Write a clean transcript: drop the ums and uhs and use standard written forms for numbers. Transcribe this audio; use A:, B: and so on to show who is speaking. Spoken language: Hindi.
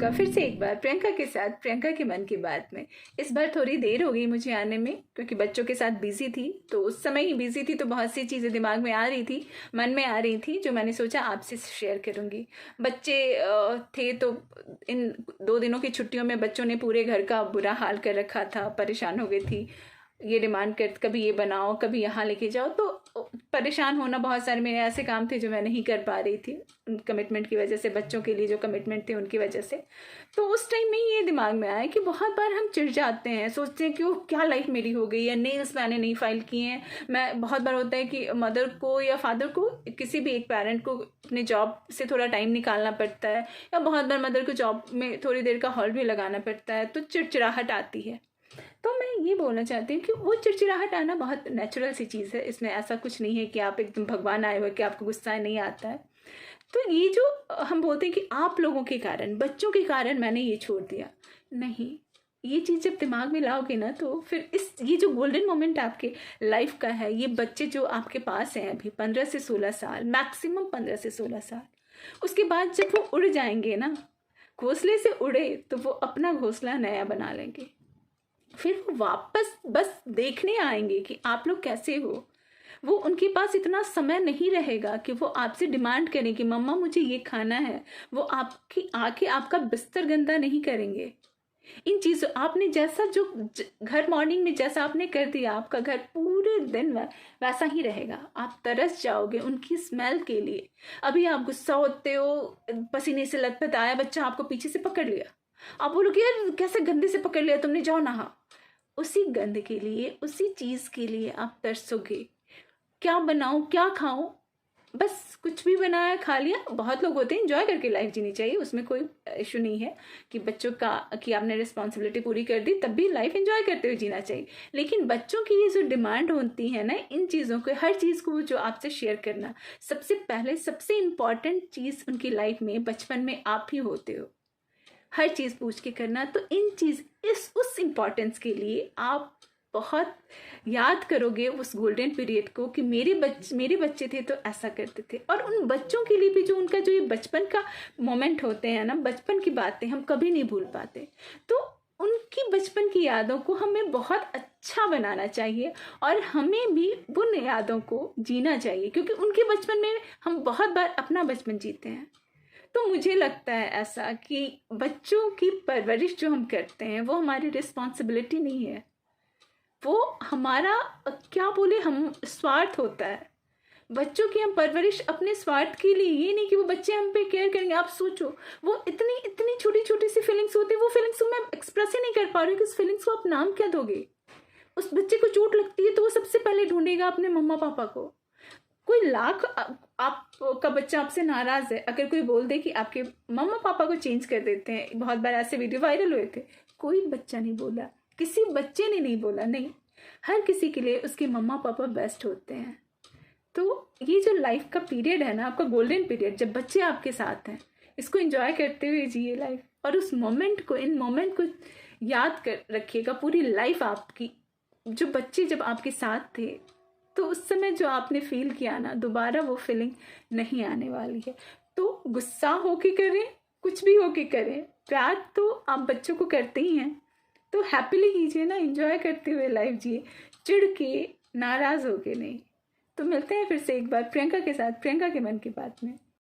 A: आपका फिर से एक बार प्रियंका के साथ प्रियंका के मन की बात में। इस बार थोड़ी देर हो गई मुझे आने में, क्योंकि बच्चों के साथ बिजी थी। तो उस समय ही बिजी थी तो बहुत सी चीज़ें दिमाग में आ रही थी, मन में आ रही थी, जो मैंने सोचा आपसे शेयर करूँगी। बच्चे थे तो इन 2 दिनों की छुट्टियों में बच्चों ने पूरे घर का बुरा हाल कर रखा था, परेशान हो गई थी। ये डिमांड कर, कभी ये बनाओ, कभी यहाँ लेके जाओ, तो परेशान होना। बहुत सारे मेरे ऐसे काम थे जो मैं नहीं कर पा रही थी कमिटमेंट की वजह से, बच्चों के लिए जो कमिटमेंट थे उनकी वजह से। तो उस टाइम में ये दिमाग में आया कि बहुत बार हम चिढ़ जाते हैं, सोचते हैं कि वो क्या लाइफ मेरी हो गई है, नेल्स मैंने नहीं फाइल किए हैं। मैं बहुत बार होता है कि मदर को या फादर को, किसी भी एक पेरेंट को अपने जॉब से थोड़ा टाइम निकालना पड़ता है, या बहुत बार मदर को जॉब में थोड़ी देर का हॉल भी लगाना पड़ता है, तो चिड़चिड़ाहट आती है। तो मैं ये बोलना चाहती हूँ कि वो चिड़चिड़ाहट आना बहुत नेचुरल सी चीज़ है। इसमें ऐसा कुछ नहीं है कि आप एकदम भगवान आए हुए कि आपको गुस्सा नहीं आता है। तो ये जो हम बोलते हैं कि आप लोगों के कारण, बच्चों के कारण मैंने ये छोड़ दिया, नहीं। ये चीज़ जब दिमाग में लाओगे ना, तो फिर ये जो गोल्डन मोमेंट आपके लाइफ का है, ये बच्चे जो आपके पास हैं अभी 15 से 16 साल, मैक्सिमम 15 से 16 साल, उसके बाद जब वो उड़ जाएंगे ना, घोंसले से उड़े तो वो अपना घोंसला नया बना लेंगे। फिर वो वापस बस देखने आएंगे कि आप लोग कैसे हो। वो, उनके पास इतना समय नहीं रहेगा कि वो आपसे डिमांड करें कि मम्मा मुझे ये खाना है। वो आपकी आके आपका बिस्तर गंदा नहीं करेंगे। इन चीज़ों, आपने जैसा जो घर मॉर्निंग में जैसा आपने कर दिया, आपका घर पूरे दिन वैसा ही रहेगा। आप तरस जाओगे उनकी स्मेल के लिए। अभी आप गुस्सा होते हो, पसीने से लथपथ आया बच्चा, आपको पीछे से पकड़ लिया, आप बोलोगे यार कैसे गंदे से पकड़ लिया तुमने, जाओ नहा। उसी गंद के लिए, उसी चीज़ के लिए आप तरसोगे। क्या बनाऊं, क्या खाऊं, बस कुछ भी बनाया खा लिया। बहुत लोग होते हैं, एंजॉय करके लाइफ जीनी चाहिए, उसमें कोई इशू नहीं है कि बच्चों का कि आपने रिस्पॉन्सिबिलिटी पूरी कर दी, तब भी लाइफ एंजॉय करते हुए जीना चाहिए। लेकिन बच्चों की ये जो डिमांड होती है ना, इन चीज़ों को, हर चीज़ को जो आपसे शेयर करना, सबसे पहले सबसे इम्पॉर्टेंट चीज़ उनकी लाइफ में बचपन में आप ही होते हो। हर चीज़ पूछ के करना, तो इन चीज़ उस इम्पॉर्टेंस के लिए आप बहुत याद करोगे उस गोल्डन पीरियड को कि मेरे बच्चे थे तो ऐसा करते थे। और उन बच्चों के लिए भी जो उनका जो ये बचपन का मोमेंट होते हैं ना, बचपन की बातें हम कभी नहीं भूल पाते। तो उनकी बचपन की यादों को हमें बहुत अच्छा बनाना चाहिए, और हमें भी उन यादों को जीना चाहिए, क्योंकि उनके बचपन में हम बहुत बार अपना बचपन जीते हैं। तो मुझे लगता है ऐसा कि बच्चों की परवरिश जो हम करते हैं वो हमारी रिस्पॉन्सिबिलिटी नहीं है, वो हमारा क्या बोले, हम स्वार्थ होता है। बच्चों की हम परवरिश अपने स्वार्थ के लिए, ये नहीं कि वो बच्चे हम पे केयर करेंगे। आप सोचो, वो इतनी इतनी छोटी छोटी सी फीलिंग्स होती है, वो फीलिंग्स को मैं एक्सप्रेस ही नहीं कर पा रही हूँ कि उस फीलिंग्स को आप नाम क्या दोगे। उस बच्चे को चोट लगती है तो वो सबसे पहले ढूंढेगा अपने मम्मा पापा को। कोई लाख आपका बच्चा आपसे नाराज है, अगर कोई बोल दे कि आपके मम्मा पापा को चेंज कर देते हैं, बहुत बार ऐसे वीडियो वायरल हुए थे, कोई बच्चा नहीं बोला, किसी बच्चे ने नहीं बोला, नहीं, हर किसी के लिए उसके मम्मा पापा बेस्ट होते हैं। तो ये जो लाइफ का पीरियड है ना, आपका गोल्डन पीरियड, जब बच्चे आपके साथ हैं, इसको एंजॉय करते हुए जिए लाइफ, और उस मोमेंट को, इन मोमेंट को याद कर रखिएगा पूरी लाइफ आपकी। जो बच्चे जब आपके साथ थे, तो उस समय जो आपने फील किया ना, दोबारा वो फीलिंग नहीं आने वाली है। तो गुस्सा होके करें, कुछ भी होके करें, प्यार तो आप बच्चों को करते ही हैं, तो हैप्पीली कीजिए ना, एंजॉय करते हुए लाइफ जिए, चिढ़ के, नाराज होके नहीं। तो मिलते हैं फिर से एक बार प्रियंका के साथ प्रियंका के मन की बात में।